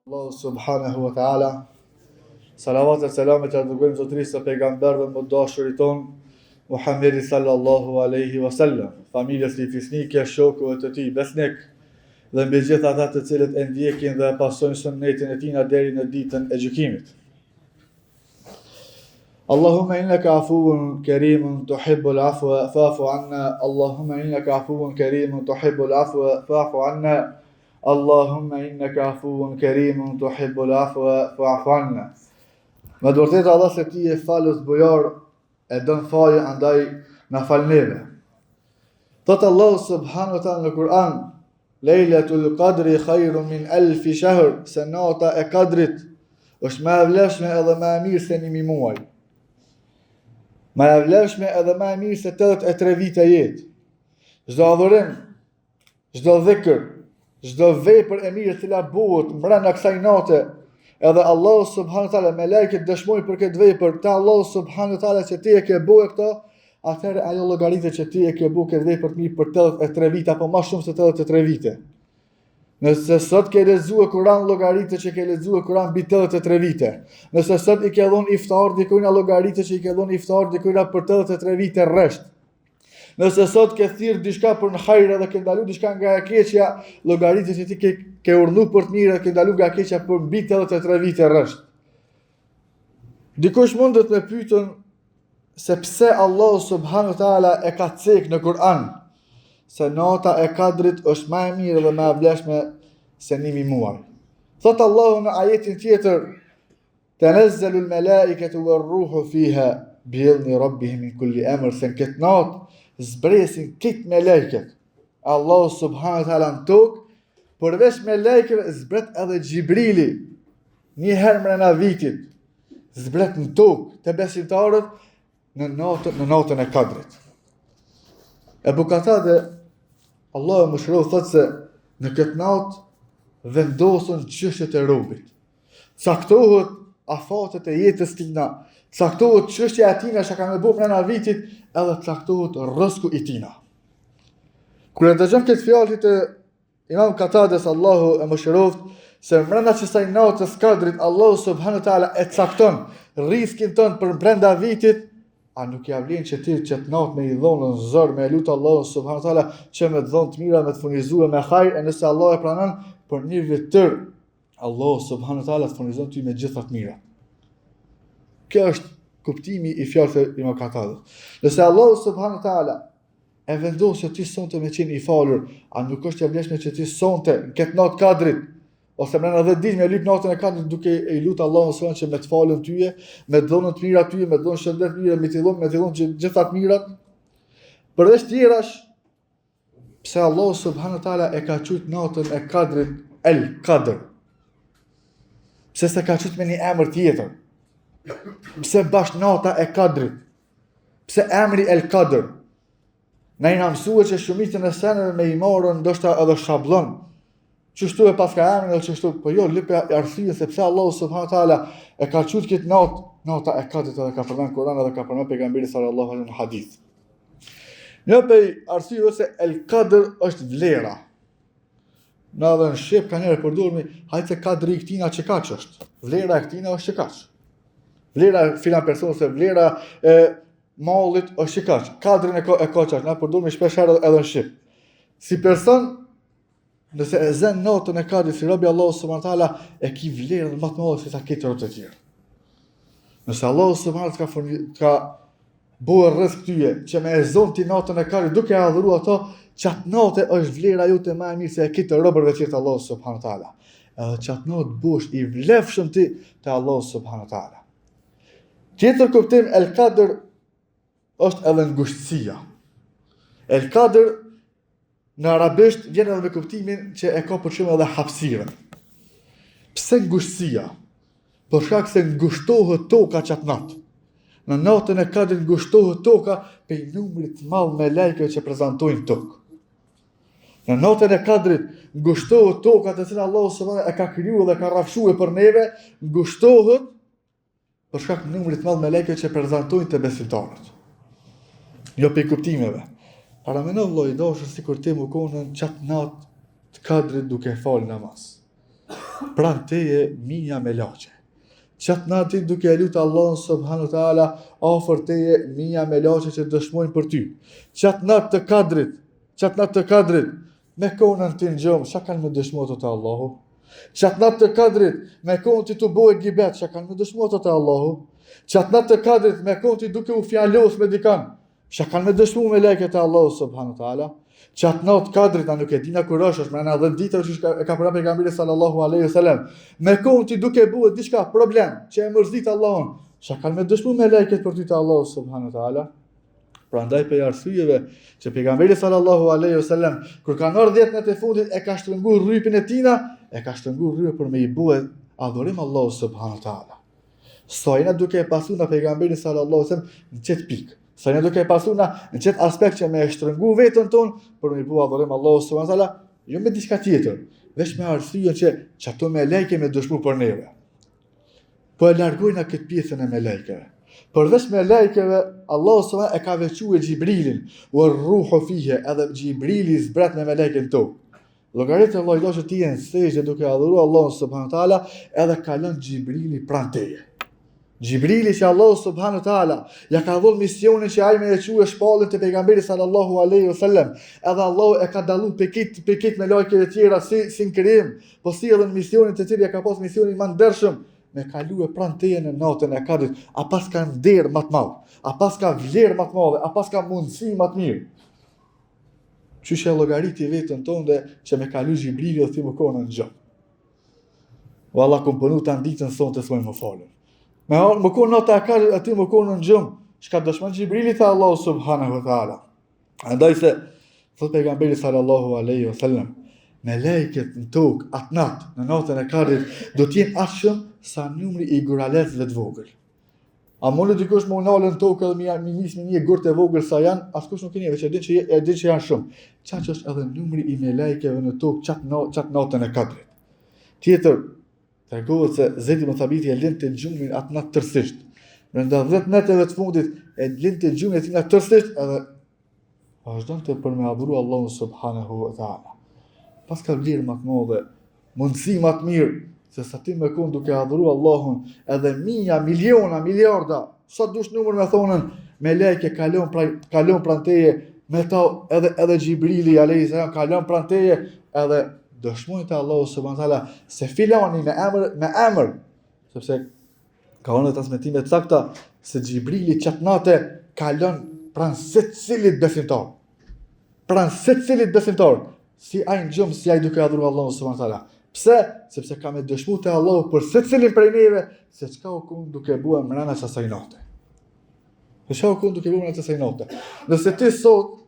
Allahu subhanahu wa ta'ala. Salavat e selamet e dërgojmë zotërisë së pejgamberëve më dashurit ton, Muhammedi sallallahu alaihi wasallam, familjes së fisnike, shokëve të tij besnik, dhe mbi gjithë ata të cilët e ndjekin dhe pasojnë sunetin e tij deri në ditën e gjykimit. Allahumma innaka afuwun karimun tuhibbul afwa fa'fu anna. Allahumma innaka afuwun karimun tuhibbul afwa fa'fu anna. Allahumma innaka afuwun karimun tuhibbul afwa fa'fu anna. Me vërtetë Allah se ti je falës bujor, e don falje, andaj na fal neve. Thot Allah subhanahu wa ta'ala në Kur'an: Lejlatul Qadri khairun min alfi shahr, se nata e Kadrit është më e vlefshme edhe më e mirë se 1000 muaj. Më e vlefshme edhe më e mirë se 83 vite jetë. Çdo adhurim, çdo dhikr, çdo vepër e mirë e cila bëhet brenda kësaj nate, edhe Allah subhanahu wa taala me lajket dëshmojnë për këtë vepër, te Allah subhanahu wa taala që ti e ke bërë këtë, atëherë ajo llogaritet që ti e ke bërë këtë vepër të mirë për 83 vite apo më shumë se 83 vite. Nëse sot ke lexuar Kur'an, llogaritet që ke lexuar Kur'an mbi 83 vite. Nëse sot i ke dhënë iftar dikujt, llogaritet që i ke dhënë iftar dikujt për 83 vite rresht. Nëse sot ke thirr diçka për në hajër dhe ke ndalu diçka nga e keqja, llogaritet që ti ke urdhëruar për të mirë dhe ke ndalu nga e keqja për mbi 83 vite rresht. Dikush mundet me pyetën se pse Allah subhanahu wa taala e ka cek në Kur'an se nata e Kadrit është më e mirë dhe më e vlefshme se 1000 muaj. Thot Allahu në ajetin tjetër: Tanazzalu al-malaikatu war-ruhu fiha bi'idhni rabbihim min kulli amr, se në këtë natë zbresin këtë me lejket. Allah subhanahu wa ta'ala në tokë, përveç me lejkeve, zbret edhe Gjibrili, një herë mrena vitit, zbret në tokë të besimtarët në natën e Kadrit. Ebu Katade, Allah e mëshiroj, thotë se në këtë natë vendosën çështjet e robit. Caktohet afatet e jetës tina, caktohet çështja e tina që ka me bëu mrena vitit, edhe caktohet rrezku i tina. Kur e dëgjojmë këtë fjalë të Imam Katades, Allahu e mëshiroft, se mrena kësaj natës Kadrit Allahu subhanahu wa taala e cakton rrezikin ton për brenda vitit, a nuk ja vlen që ti që të natë me i dhonë në zër, me lutë Allahu subhanahu wa taala që me të dhonë të mira, me të furnizue me hajër, e nëse Allah e pranon për një vit tër, Allahu subhanahu wa taala të furnizon ty me gjitha të mira. Kjo është kuptimi i fjalës së Imam Katades. Nëse Allahu subhanahu wa taala e vendos që ti sonte me qenë i falur, a nuk është e vlefshme që ti sonte në këtë natë Kadrit, ose mrena 10 ditë me lyp natën e Kadrit duke i lutë Allahun subhanahu që me të falën tyje, me të dhënën të mira tyje, me të dhënë shëndet mira, me të dhënë gjitha të mirat. Përveç tjerash, pse Allahu subhanahu taala e ka quajtur natën e Kadrit El Qadr? Pse s'e ka quajtur me një emër tjetër? Pse bash nata e Kadrit? Pse emri El Qadr? Na i mësuar që shumicën e seneve me i marrën ndoshta edhe shablon. Qështu e paska emrin dhe qështu, po jo, lipe arsye se pse Allahu subhanahu taala e ka quajtur këtë natë, nata e Kadrit, edhe ka përmend Kur'an edhe ka përmend pejgamberi sallallahu alaihi në hadith. Një prej arsyeve se El Qadr është vlera. Na dhe në shqip ka njerë përdormi, hajtë se kadri i këtina që kaq është. Vlera e këtina është që kaq. Vlera e filan personës se vlera e mallit është që kaq. Kadrin e kaq, na përdormi shpesh herë edhe në shqip. Si person, nëse e zën natën e Kadrit si robi Allahu subhanahu taala, e ki vlerën më të madhe se sa këtë rrotë të tjerë. Nëse Allahu subhanahu ka bërë rrezik tyje që me e zon ti natën e Kadrit duke adhuru ato, çat natë është vlera jote më e mirë se e këtë robërve të tjerë të Allahu subhanahu taala. Edhe çat natë bosh i vlefshëm ti te Allahu subhanahu taala. Tjetër kuptim El Qadr është edhe ngushtësia. El Qadr në arabisht vjen edhe me kuptimin që e ka përshkrim edhe hapësirën. Pse ngushtësia? Për shkak se ngushtohet toka çat natë. Në natën e Kadrit ngushtohet toka pe numrit të madh me lajke që prezantojnë tokë. Në natën e Kadrit ngushtohet toka të cilën Allahu subhanahu e ka krijuar dhe ka rrafshuar për neve, ngushtohet për shkak të numrit të madh me lajke që prezantojnë të besimtarët. Jo pe kuptimeve. Para me në vloj, dashur sikur ti më konën qatë natë të Kadrit duke falë namaz. pranë teje minja me laçe. Qatë natë duke e lutë Allahun subhanahu wa taala, afër teje minja me laçe që dëshmojnë për ty. Qatë natë të kadrit, me konën ti në gjumë, çka kanë me dëshmuar te Allahu? Qatë natë të kadrit, me konën ti të bëhe gibet, çka kanë me dëshmuar te Allahu? Qatë natë të kadrit, me konën ti duke u fjalos me dikan, çka kanë me dëshmuar me leket e Allahu subhanahu wa taala? Qatë natë kadrit, na nuk e dina kur është mrena 10 ditë që e ka përna pejgamberi sallallahu alaihi wasallam. Me konën ti duke bue diçka problem që e mërzit Allahun, çka kanë me dëshmuar me leket për ty te Allahu subhanahu wa taala? Prandaj për arsyeve që pejgamberi sallallahu alaihi wasallam kur ka ndar 10 natë e fundit e ka shtrënguar rrypin e tina, e ka shtrënguar rrypin për me i bue adhurim Allahu subhanahu wa taala. Sojna duke e pasu nga pejgamberi sallallahu alaihi wasallam në çet pikë. Sojna duke e pasu në çet aspekt që me e shtrëngu veten ton për me i bue adhurim Allahu subhanahu wa taala, jo me diçka tjetër, vetëm me arsye që çato me lejke me dëshmu për neve. Po e largojna këtë pjesën e me lejkeve. Përveç me lejkeve, Allahu subhanahu e ka veçuar Xhibrilin, wa ruhu fihi, edhe Xhibrili zbret me melekën tokë. Llogaritë Allah do që ti jenë sejdë duke adhuruar Allahun subhanahu taala, edhe ka lënë Xhibrili pranë teje. Xhibrili që Allahu subhanahu taala ja ka dhënë misionin që ai me e quajë shpallën te pejgamberi sallallahu alaihi wasallam, edhe Allahu e ka dalluar pikit me lajkeve tjera si në krijim, po si edhe në misionin të cilin ja ka pas misionin më ndershëm me kalue pranë teje në natën e kadrit, a pas ka nder më të madh, a pas ka vlerë më të madhe, a pas ka mundësi më të mirë. Qysh e llogariti veten tonë që me kalu Xhibrili dhe ti më konë në gjë. Valla komponu ta ditën sonte s'më më falën. Më konë nata e kadrit aty më konë në gjë. Çka dëshmon Xhibrili te Allahu subhanahu wa taala. Andaj se thot pejgamberi sallallahu alaihi wasallam, me lejket në tokë atë natë, në natën e kadrit, do t'jenë aq shumë sa numri i guralecëve të vogël. A mund të dikush më unalën në tokë edhe mi nis me një gurë të vogël sa janë, askush nuk e njeh, veç e din që janë shumë. Çaq është edhe numri i melekëve në tokë çat natën e kadrit. Tjetër, tregohet se Zeid ibn Thabiti e linte gjumin atë natë tërësisht. Brenda 10 natëve të fundit e linte gjumin e tij tërësisht edhe vazhdonte për me adhuru Allahun subhanahu wa taala. Pas ka vlerë më të madhe, mundësi më të mirë, se sa ti me konë duke adhuru Allahun, edhe minja, miliona, miliarda, sa dush numër me thonën, me lejke kalon pranë teje, me ta edhe Xhibrili alayhis salam kalon pranë teje, edhe dëshmojnë te Allahu subhanahu wa taala se filani me emër, sepse ka në transmetime të sakta se Xhibrili çat natë kalon pranë secilit besimtar. Pranë secilit besimtar. Si ai në gjumë, si ai duke adhuruar Allahun subhanahu wa taala. Pse? Sepse ka me dëshmu te Allahu për secilin prej neve se çka u kon duke bue mrena asaj note. Se çka u kon duke bue mrena asaj note. Nëse ti sot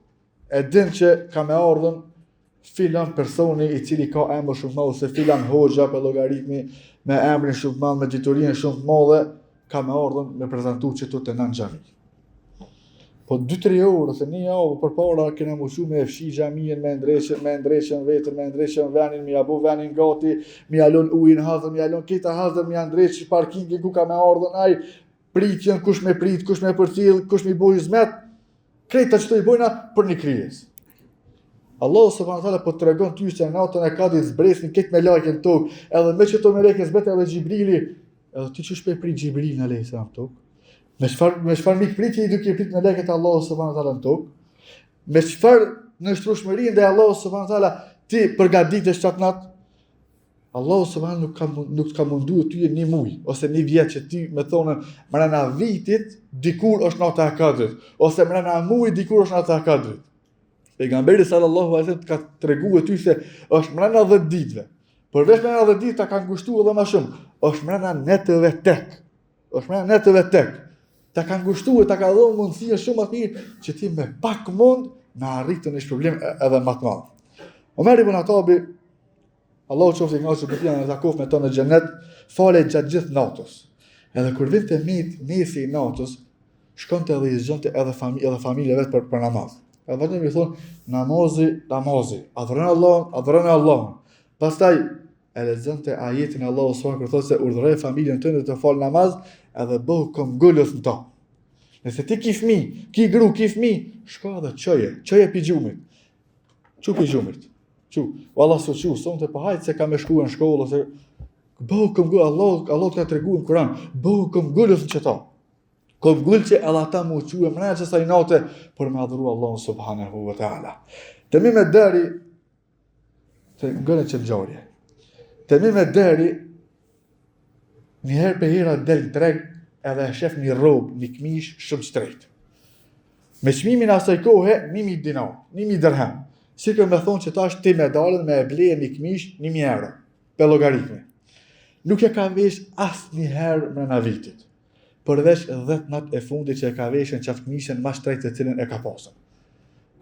e din që ka me ardhën filan personi i cili ka emër shumë të madh, ose filan hoxha për llogaritmi me emrin shumë të madh, me diturinë shumë të madhe, ka me ardhën me prezantu që tu të nën xhami. Po 2-3 orë ose 1 javë përpara kena mushu me fshi xhamien, me ndreqen vetën, me ndreqen venin, me abu venin gati, me alon ujin hazër, me alon kita hazër, me ndreq parkingin ku ka me ardhën ai, pritjen, kush me prit, kush me përcjell, kush me boj hizmet, krejta që të i bojna për një krijes. Allahu subhanahu wa taala po tregon ty se natën e kadrit zbresnin këtë me lajken tokë, edhe me që to me lajken zbret edhe Xhibrili, edhe ti çu shpe prit Xhibrilin alayhis salam tokë. Me çfarë mikpritje i duke prit me leket e Allahu subhanahu wa taala në tokë? Me çfarë në shtrushmërinë ndaj Allahu subhanahu wa taala ti përgatitesh çat natë? Allahu subhanahu nuk ka munduar ty një muj ose një vjet që ti me thonën mrena vitit dikur është nata e kadrit, ose mrena mujit dikur është nata e kadrit. Pejgamberi sallallahu alaihi wasallam ka treguar ty se është mrena 10 ditëve. Përveç mrena 10 ditë ta ka ngushtuar edhe më shumë. Është mrena netëve tek. Është mrena netëve tek. Ta ka ngushtuar, ta ka dhënë mundësi shumë më të mirë që ti me pak mund me arritën një problem edhe më të madh. Omer ibn Khattabi, Allahu qoftë i kënaqur që në takof me to në xhenet, fale gjatë gjithë natës. Edhe kur vinte mesi i natës, shkonte edhe i zgjonte edhe familja vet për namaz. Edhe vetëm i thon namazi, adhuron Allahun. Pastaj e lexonte ajetin e Allahut subhanahu kur thotë se urdhëroj familjen tënde të fal namaz, edhe bëu këmbgulës në to. Nëse ti ki fëmijë, ki gru, ki fëmijë, shko edhe çoje pi gjumit. Çu pi gjumit. Çu. Valla sonte po hajt se ka me shkuar në shkollë ose Bëhu këmgull, Allah ka treguar në Kur'an, bëhu këmgullës në qëta. Këmgull që edhe ata mu quë mrena që sa i nate për me adhuru Allah subhanahu wa ta'ala. Të mi me deri, të ngënë që lëgjarje, të mi me deri, njëherë për hera del në treg edhe e shef një robë, një këmish shumë shtrejt. Me çmimin asaj kohe, 1000 dinar, 1000 dirham. Si kërë me thonë që ta është ti me dalën me e bleje një këmish 1000 euro, për logaritme. Nuk e ka vesh asë njëherë mrena vitit, përveç 10 natë e fundit që e ka veshën qatë këmishën ma shtrejt të cilën e ka pasën.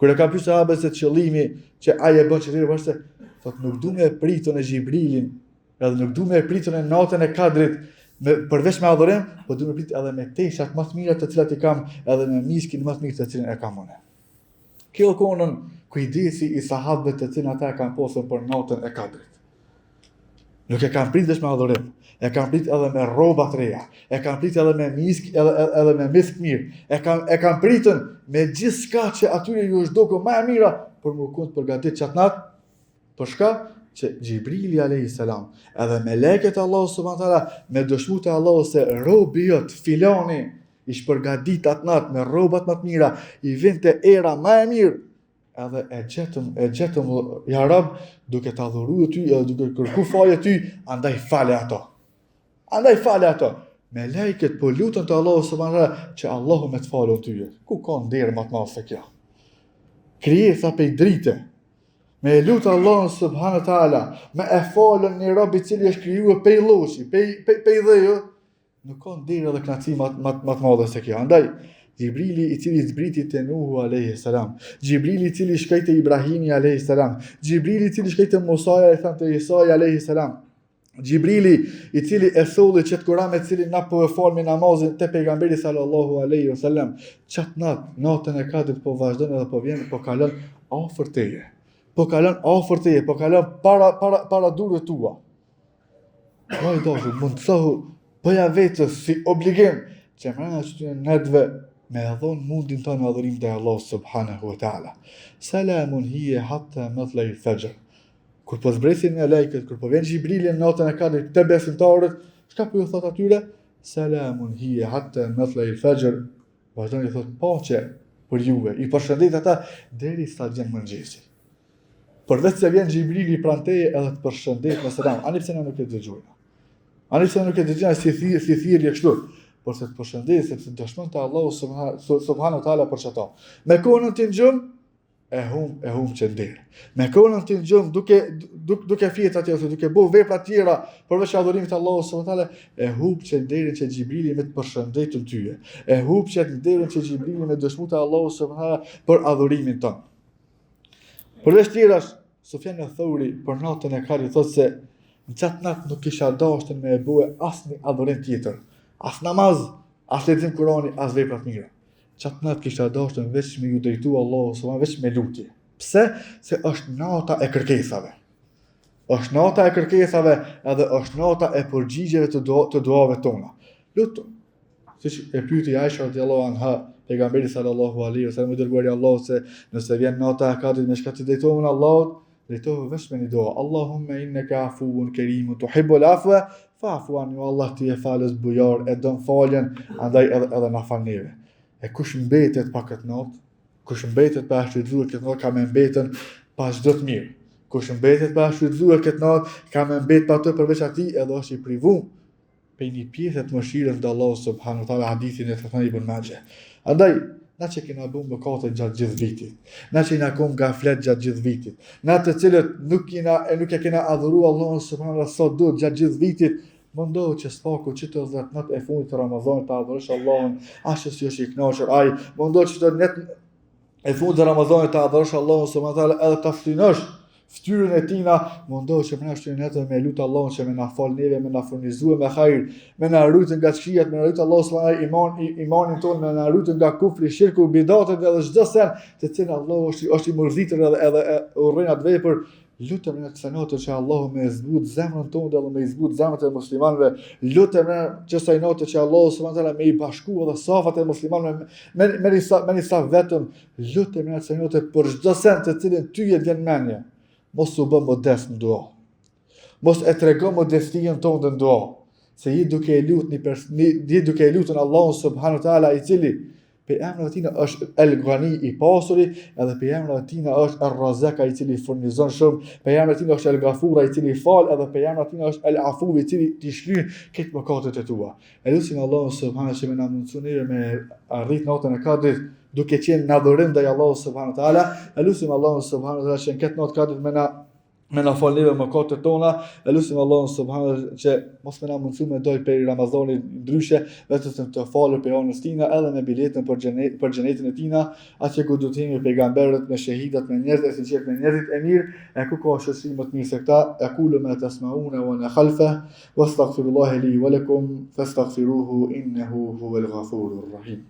Kër e ka pysë sahabët se qëllimi që aje bën që të rrë vërse, thot nuk du me pritën e Gjibrilin, edhe nuk du me pritën e natën e Kadrit, përveç me adhurim, po du me prit edhe me teshat më të mira të cilat i kam, edhe me miskin më të mirë të cilën e kam unë. Kjo konën kujdesi i sahabëve të cilën ata e kanë posën për natën e Kadrit. Nuk e kanë prit veç me adhurim, e kanë prit edhe me rroba të reja, e kanë prit edhe me misk, edhe me misk mirë, e kanë pritën me gjithçka që atyre ju është dukur më e mira për më kënd përgatit qatë natë, për shka që Gjibrili a.s. edhe meleket Allah subhanahu wa taala me dëshmu të Allah se robi jot filani i shpërgadit atë natë me rrobat më të mira, i vjen te era më e mirë, edhe e gjetëm ja Rab duke të adhuru ty, edhe duke kërku falje ty, andaj fale ato. Andaj fale ato. Me lejket po lutën të Allahu subhanahu wa taala që Allahu me të falën tyje. Ku ka nderë më të madh se kjo? Krijesa pe drite. Me lutë Allahun subhanahu wa taala, me e falën një rob i cili është krijuar pe lloshi, pe idhejo, nuk ka nderë edhe kënaqësi më të madhe se kjo. Andaj Gjibrili i cili zbriti te Nuhu alayhi salam, Gjibrili i cili shkoi te Ibrahimi alayhi salam, Gjibrili i cili shkoi te Musa te Isa alayhi salam, Gjibrili i cili e solli çet Kur'an me cilin na po e falmi namazin te pejgamberi sallallahu alaihi wasallam, çat natën e Kadrit po vazhdon edhe po vjen, po kalon afër teje. Po kalon afër teje, po kalon para durve tua. Ai dashur, mund të thohu bëja vetës si obligim që mrena që nëtve me dhon mundin tonë me adhurim te Allah subhanahu wa taala. Salamun hiya hatta matla'il fajr. Kur po zbresin me lajket, kur po vjen Gjibrili në natën e Kadrit te besimtarët, çka po ju thot atyre? Salamun hiya hatta matla'il fajr. Vazhdon i thot paqe për juve. I përshëndet ata derisa gjen mëngjesi. Përveç se vjen Gjibrili pranë teje edhe të përshëndet me selam. Ani pse ne nuk e dëgjojmë. Ani pse nuk e dëgjojmë si thirrje kështu. Por se të përshëndet, sepse dëshmon te Allahu subhanahu wa taala për çata. Me konën ti ngjum e hum që nder. Me konën ti ngjum duke fjet atje ose duke bëu vepra të tjera përveç adhurimit të Allahut subhanahu wa taala, e hum që nderin që Gjibrili me të përshëndetën tyje. E hum që nderin që Gjibrili me dëshmu të Allahu subhanahu wa taala për adhurimin ton. Përveç tjerash, Sufjan al-Thauri për natën e Kadrit thotë se në çat natë nuk kisha dashur me e bëu asnjë adhurim tjetër. As namaz, as lexim Kurani, as vepra të mira. Çat natë kisha dashur veç me ju drejtu Allahu subhanahu veç me lutje. Pse? Se është nata e kërkesave. Është nata e kërkesave edhe është nata e përgjigjeve të duave tona. Lutu. Siç e pyeti Aisha radhiyallahu anha, pejgamberi sallallahu alaihi wasallam i dërguari i Allahut se nëse vjen nata e Kadrit me shka të drejtohen Allahut, drejtohu veç me një dua. Allahumma innaka afuwun karimun tuhibbul afwa fa'fu anni, Allah ti e falës bujar, e don faljen, andaj edhe na fal neve. E kush mbetet pa këtë natë, kush mbetet pa shfrytzuar këtë natë, ka me mbetën pa çdo të mirë. Kush mbetet pa shfrytzuar këtë natë, ka me mbet pa të përveç atij edhe është i privuar për një pjesë të mëshirës të Allahut subhanahu wa taala, hadithin e thënë Ibn Majah. Andaj na që kena bën mëkate gjatë gjithë vitit, na që na kom gaflet gjatë gjithë vitit, na të cilët nuk e kena adhuru Allahun subhanahu wa taala sot duhet gjatë gjithë vitit, mundohu që spaku që të 10 natë e fundit të Ramazanit të adhurosh Allahun, ashtu si është i kënaqur ai, mundohu që të natë e fundit të Ramazanit të adhurosh Allahun subhanahu wa taala edhe ta ftinosh ftyrën e tina, mundohu që më na shtyrin atë me lut Allahun që më na fal neve, më na furnizojë me hajër, më na rujtë nga çqiat, më na rujtë Allahu subhanahu imanin tonë, më na rujtë nga kufri, shirku, bidatet edhe çdo sen të cilën Allahu është i mërzitur edhe urren atë vepër. Lutem në të natë që Allahu me zbut zemrën tonë dhe me zbut zemrat e muslimanëve. Lutem në çështën natë që Allahu subhanahu wa taala me i bashku edhe safat e muslimanëve me një saf vetëm. Lutem në të natë për çdo sen të cilën ty e vjen mendje. Mos u bë modest në dua. Mos e tregon modestinë tonë në dua, se je duke e lutur Allahun subhanahu wa taala i cili pe emrat e tij është El Ghani i pasuri, edhe pe emrat e tij është Ar-Razzaq i cili furnizon shumë, pe emrat e tij është El Ghafur i cili fal, edhe pe emrat e tij është El Afu i cili t'i shkryen këtë mëkatet e tua. Elusim Allahun subhanahu wa taala me na mundësoni me arrit natën e Kadrit duke qenë në adhurim ndaj Allahut subhanahu wa taala. Elusim Allahun subhanahu wa taala që në këtë natë Kadrit me na fal neve mëkatet tona. Elusim Allahun subhanahu wa taala që mos me na mundësoj me dojë për Ramazanit ndryshe, vetëm të falur për anës tina edhe me biletën për xhenetin e tina, atje ku do të jemi pejgamberët, me shahidat, me njerëzit e sinqert, me njerëzit e mirë, e ku ka shoqëri më të mirë se këta. Aqulu ma tasma'una wa ana khalfa wastaghfirullaha li wa lakum fastaghfiruhu innahu huwal ghafurur rahim.